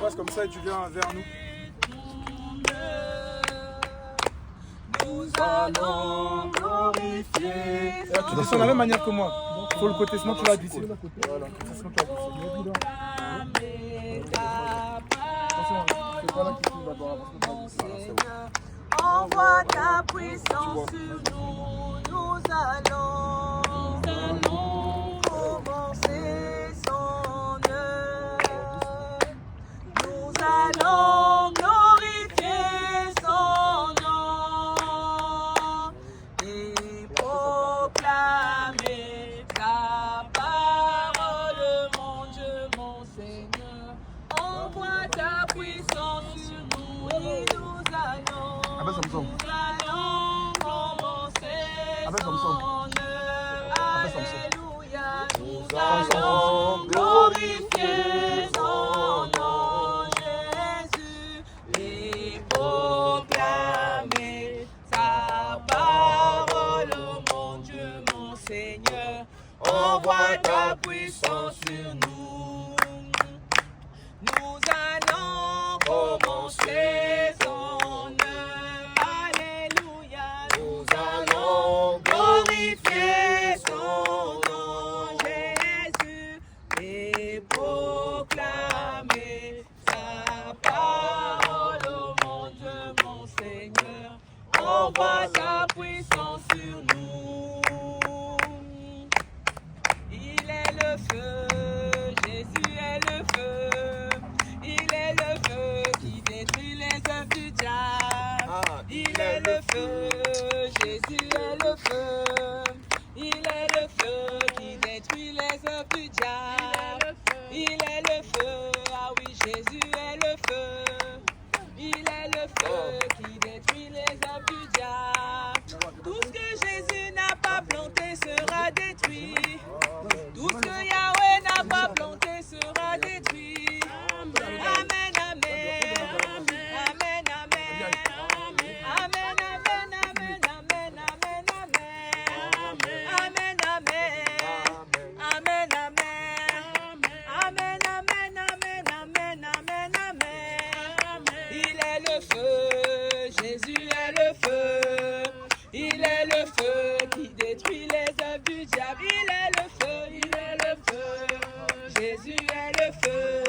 passes comme ça et tu viens vers nous. Nous allons glorifier. Tu descends de la même manière que moi. Faut le côté, sinon tu vas glisser. Voilà, sinon tu vas glisser. Attention, c'est pas là qui suit d'abord. Envoie ta puissance sur nous. Nous allons commencer son œuvre. Nous allons glorifier son nom et proclamer ta parole, mon Dieu, mon Seigneur. Envoie ta puissance sur nous et nous allons commencer son œuvre. Alléluia, nous allons glorifier son nom, Jésus, et proclamer ta parole, mon Dieu, mon Seigneur. Envoie ta puissance sur nous. Nous allons commencer son œuvre. Alléluia, nous allons glorifier son nom, Jésus, et proclamer ta parole, mon Dieu, mon Seigneur. Envoie ta puissance sur nous. Il est le feu, Jésus est le feu. Il est le feu qui détruit les œuvres du diable. Il est le feu, Jésus est le feu. Il est le feu qui détruit les œuvres du diable. Il est le feu, ah oui, Jésus est le feu. Il est le feu qui détruit les œuvres du diable. Tout ce que Jésus n'a pas planté sera détruit. Tout ce que Yahweh n'a pas planté sera détruit. Amen, amen. Amen, amen. Amen, amen, amen, amen, amen, amen. Amen, amen. Amen, amen. Amen, amen, amen, amen, amen, amen. Il est le feu, Jésus est le feu. Il est le feu qui détruit les œuvres du diable. Il est le feu, il est le feu. Jésus est le feu.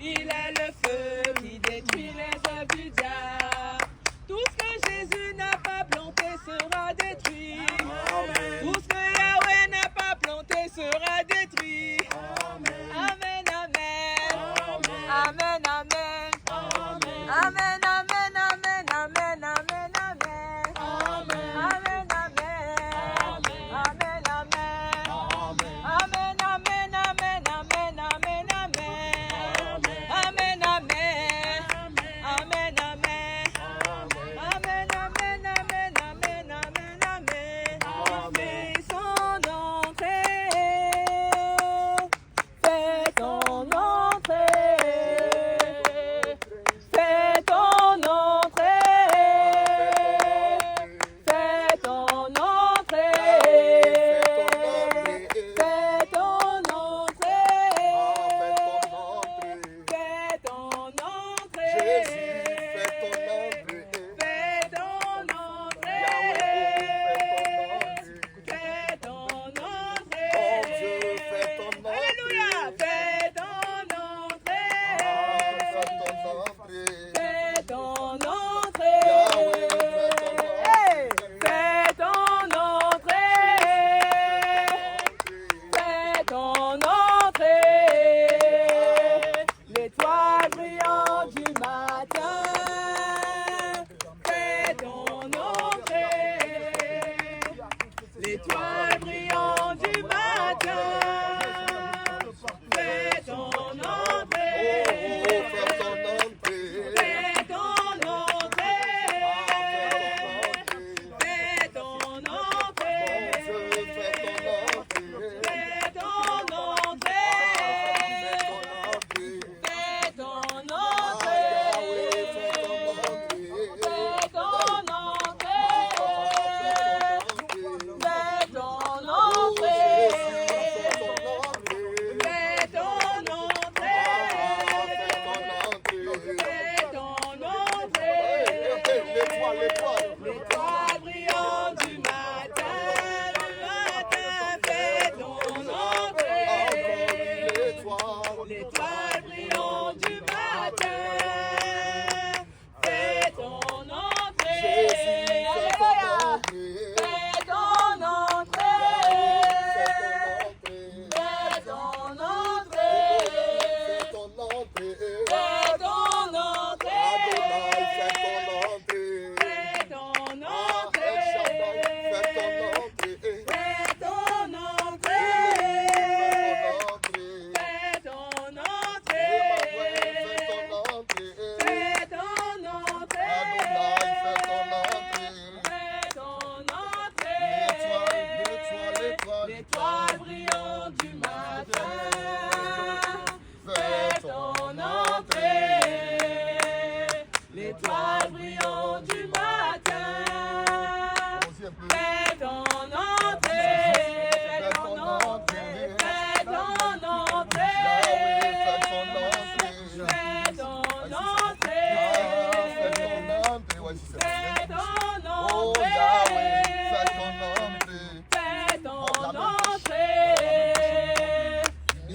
Il est le feu qui détruit les œuvres du diable. Tout ce que Jésus n'a pas planté sera détruit. Tout ce que Yahweh n'a pas planté sera détruit. Amen, amen. Amen, amen. Amen, amen, amen, amen, amen, amen. Amen, amen. Amen, amen. Amen, amen, amen, amen, amen, amen. Amen, amen. Amen, amen. Amen, amen, amen, amen, amen, amen. Fais son entrée.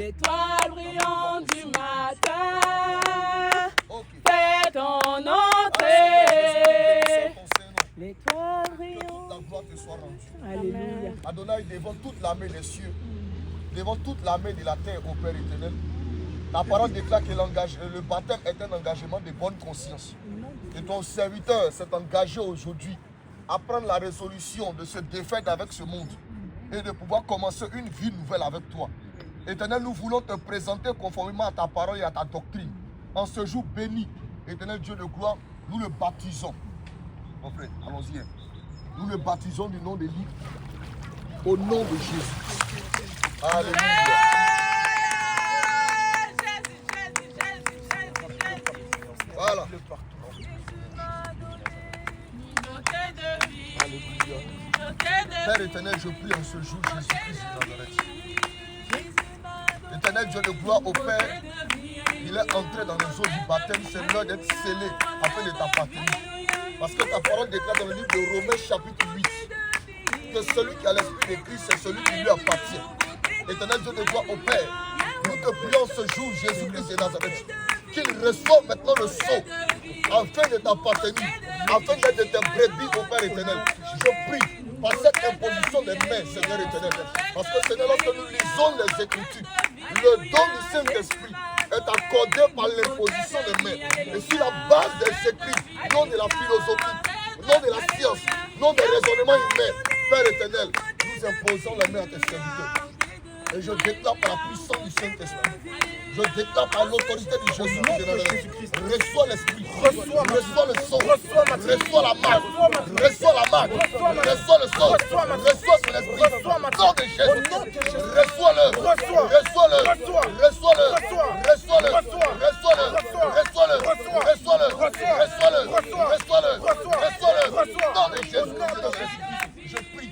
L'étoile brillante du matin, fais ton entrée. L'étoile brillante. La gloire te soit rendue. Alléluia. Adonai, devant toute l'armée des cieux, devant toute l'armée de la terre, ô Père éternel, la parole déclare que le baptême est un engagement de bonne conscience. Et ton serviteur s'est engagé aujourd'hui à prendre la résolution de se défaire avec ce monde et de pouvoir commencer une vie nouvelle avec toi. Éternel, nous voulons te présenter conformément à ta parole et à ta doctrine. En ce jour béni, éternel Dieu de gloire, nous le baptisons. Mon frère, allons-y. Nous le baptisons du nom de l'île. Au nom de Jésus. Alléluia. Voilà. Alléluia. Père éternel, je prie en ce jour Jésus-Christ de Nazareth. Éternel Dieu de gloire, au Père, il est entré dans les eaux du baptême, c'est l'heure d'être scellé afin de t'appartenir. Parce que ta parole déclare dans le livre de Romains chapitre 8 que celui qui a l'esprit de Christ, c'est celui qui lui appartient. Éternel Dieu de gloire, au Père, nous te prions ce jour Jésus-Christ de Nazareth, qu'il reçoive maintenant le sceau afin de t'appartenir, afin d'être de tes brebis, au Père éternel. Je prie par cette imposition des mains, Seigneur éternel, parce que Seigneur, lorsque nous lisons les Écritures, le don du Saint-Esprit est accordé par l'imposition des mains. Et sur la base des écrits, non de la philosophie, non de la science, non des raisonnements humains, Père éternel, nous imposons les mains à tes serviteurs. Et je déclare par la puissance du Saint-Esprit, je déclare par l'autorité de Jésus-Christ, reçois l'Esprit, reçois le sang, reçois la marque, reçois la marque, reçois le sang, reçois son esprit, nom de Jésus, reçois-le, reçois-le, reçois-le, reçois-le, reçois-le, reçois-le, reçois-le, reçois-le, nom de Jésus. Je prie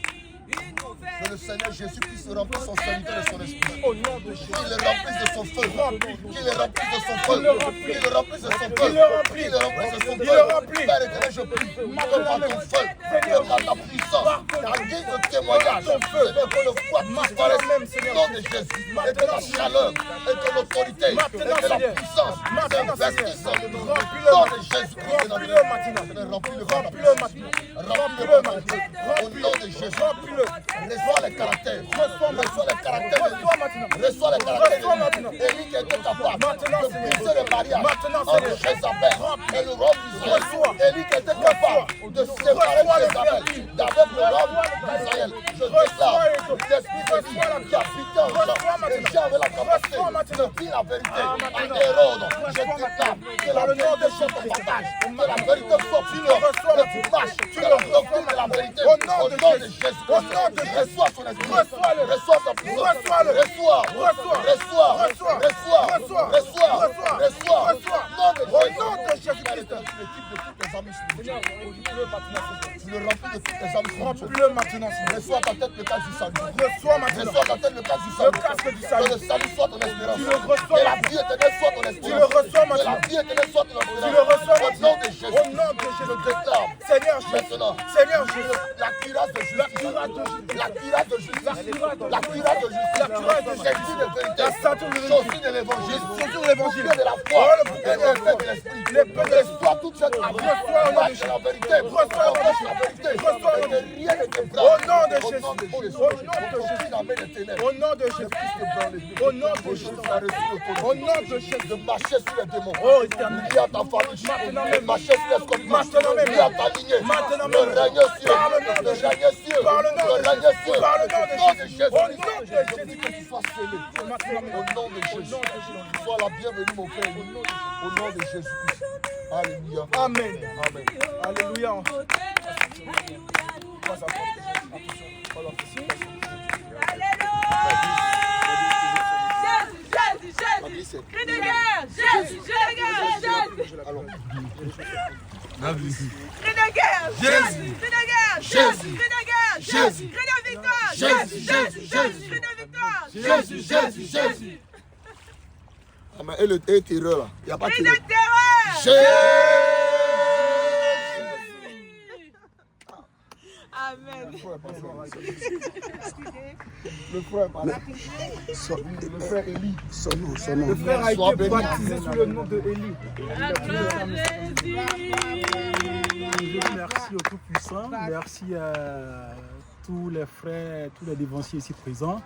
que le Seigneur Jésus-Christ remplisse son serviteur de son esprit. Au nom de Jésus. Qu'il le remplisse de son feu. Qu'il le remplisse de son feu. Qu'il le remplisse de son feu. Qu'il le remplisse de son feu. Père éternel, je prie que par ton feu, que par ta puissance, ta guise de témoignage, Seigneur, que le foi disparaisse. Au nom de Jésus. Et que la chaleur, et que l'autorité, et que la puissance s'investissent. Au nom de Jésus-Christ. Remplis-le maintenant. Remplis-le maintenant. Au nom de Jésus. Reçois les caractères. Reçois les caractères. Reçois les caractères. Élie qui était capable de briser le mariage entre Jézabel et le roi d'Israël. Élie qui était capable de séparer Jézabel d'avec le roi d'Israël. Je déclare l'esprit de Dieu qui habitait en Jean. Et Jean avait la capacité de dire la vérité à Hérode. Je déclare que la nom de Jésus partage. Que la vérité soit puissante. Que tu marches sur le doctrine de la vérité. Au nom de Jésus. Reçois son esprit, reçois sa puissance, reçois, nom de Jésus-Christ. Tu l'équipes de tous tes amis spirituels. Tu le remplis de tous tes amis spirituels. Reçois ta tête le casque du salut. Reçois ta tête le casque du salut. Que le salut soit ton espérance. Que la vie éternelle soit ton espérance. Que la vie éternelle soit ton espérance. Au nom de Jésus. Je déclare maintenant la cuirasse de justice. La cuirasse de justice, la cuirasse de justice, l'esprit de vérité, chaussure de l'évangile, bouclier de la foi, l'épée de l'esprit, reçois toute cette arme, marche la vérité, prêche la vérité, et que rien ne te brûle. Au nom de Jésus, au nom de Jésus, au nom de Jésus, au nom de Jésus, de marcher sur les démons, lié à ta famille, de marcher sur les scorpions, lié à ta lignée, de régner sur, de régner sur, par le nom de Jésus, au nom de Jésus, que tu sois scellé. Au nom de Jésus, sois la bienvenue, mon frère, au nom de Jésus-Christ. Alléluia. Amen. Amen. Alléluia. Jésus, cri de guerre, Jésus, cri de guerre, Jésus. Cri de guerre, Jésus, cri de guerre, Jésus, cri de guerre, Jésus, cri de victoire, Jésus, Jésus, Jésus, cri de victoire, Jésus, Jésus, Jésus. Amen. Et le terreur là, il n'y a pas de terreur. Amen. frère est passé. Le frère est passé. Le frère Élie. Le frère a Sois été béni. baptisé sous le nom de Élie. Merci au Tout-Puissant, merci à tous les frères, tous les dévanciers ici présents.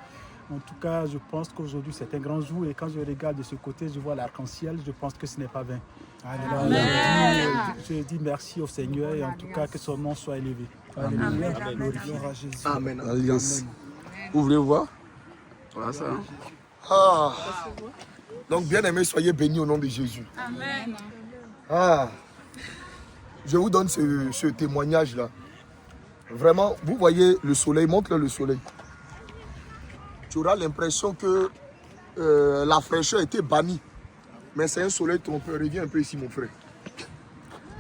En tout cas, je pense qu'aujourd'hui c'est un grand jour et quand je regarde de ce côté, je vois l'arc-en-ciel, je pense que ce n'est pas vain. Alors, je dis merci au Seigneur et en tout cas que son nom soit élevé. Alléluia. Gloire à Jésus. Amen. Alliance. Vous voulez voir? Voilà ça. Hein? Ah. Donc, bien aimés, soyez bénis au nom de Jésus. Amen. Ah. Je vous donne ce témoignage-là. Vraiment, vous voyez le soleil, montre-le le soleil. Tu auras l'impression que la fraîcheur était bannie. Mais c'est un soleil trompeur. Reviens un peu ici, mon frère.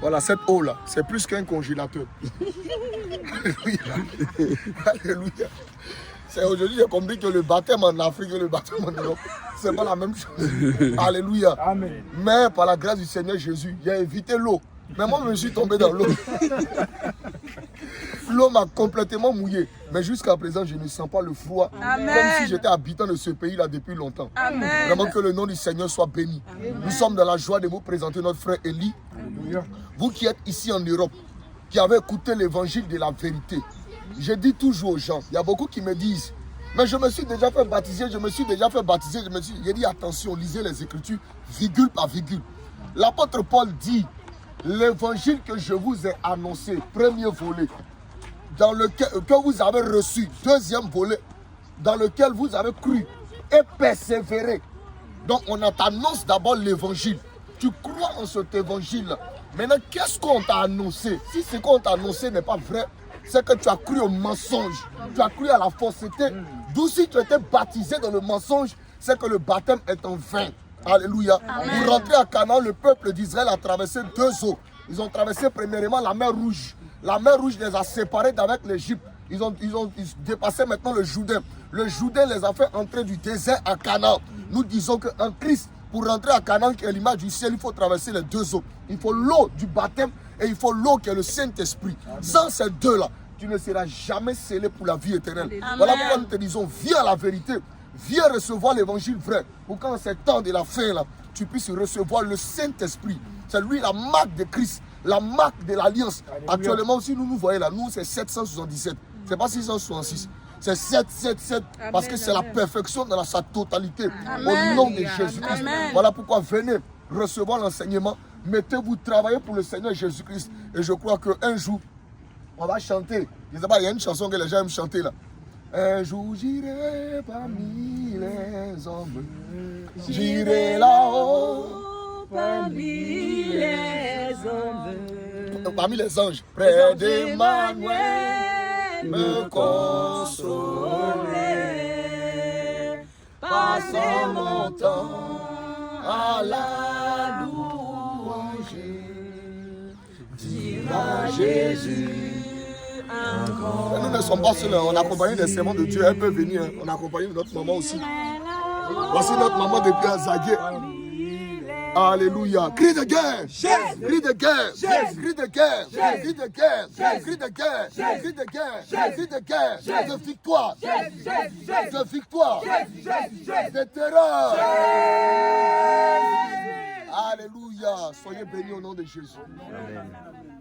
Voilà, cette eau-là, c'est plus qu'un congélateur. Alléluia. Alléluia. Aujourd'hui, j'ai compris que le baptême en Afrique et le baptême en Europe, c'est pas la même chose. Alléluia. Amen. Mais par la grâce du Seigneur Jésus, il a évité l'eau. Mais moi, je me suis tombé dans l'eau. L'eau m'a complètement mouillé. Mais jusqu'à présent, je ne sens pas le froid. Amen. Comme si j'étais habitant de ce pays-là depuis longtemps. Amen. Vraiment que le nom du Seigneur soit béni. Nous sommes dans la joie de vous présenter notre frère Élie. Vous qui êtes ici en Europe, qui avez écouté l'évangile de la vérité. Je dis toujours aux gens, il y a beaucoup qui me disent, mais je me suis déjà fait baptiser, J'ai dit attention, lisez les Écritures, virgule par virgule. L'apôtre Paul dit, l'évangile que je vous ai annoncé, premier volet, dans lequel que vous avez reçu, deuxième volet, dans lequel vous avez cru et persévéré. Donc on t'annonce d'abord l'évangile. Tu crois en cet évangile. Maintenant, qu'est-ce qu'on t'a annoncé? Si ce qu'on t'a annoncé n'est pas vrai, c'est que tu as cru au mensonge. Tu as cru à la fausseté. D'où si tu étais baptisé dans le mensonge, c'est que le baptême est en vain. Alléluia. Pour rentrer à Canaan, le peuple d'Israël a traversé deux eaux. Ils ont traversé premièrement la mer Rouge. La mer Rouge les a séparés d'avec l'Égypte. Ils dépassaient maintenant le Jourdain. Le Jourdain les a fait entrer du désert à Canaan. Nous disons qu'en Christ, pour rentrer à Canaan, qui est l'image du ciel, il faut traverser les deux eaux. Il faut l'eau du baptême et il faut l'eau qui est le Saint-Esprit. Sans ces deux-là, tu ne seras jamais scellé pour la vie éternelle. Amen. Voilà pourquoi nous te disons, viens à la vérité. Viens recevoir l'évangile vrai. Pour quand c'est temps de la fin, là, tu puisses recevoir le Saint-Esprit. C'est lui la marque de Christ, la marque de l'alliance. Actuellement aussi, nous voyons là, nous c'est 777. C'est pas 666. C'est 777 parce que c'est la perfection dans sa totalité. Au nom de Jésus-Christ. Voilà pourquoi venez recevoir l'enseignement. Mettez-vous travailler pour le Seigneur Jésus-Christ. Et je crois qu'un jour, on va chanter. Je ne sais pas, il y a une chanson que les gens aiment chanter là. Un jour j'irai parmi les hommes. J'irai là-haut parmi les hommes. Parmi les anges. Près d'Emmanuel me consoler. Passons mon temps à la louange. Dire à Jésus. Nous ne sommes pas seuls, on accompagne des serments de Dieu, elle peut venir, on accompagne notre maman aussi. Voici notre maman depuis Azagué. Alléluia. Cri de guerre, cri de guerre, cri de guerre, cri de guerre, cri de guerre, cri de guerre, cri de guerre, de victoire, de victoire, de terreur. Alléluia. Soyez bénis au nom de Jésus. Amen.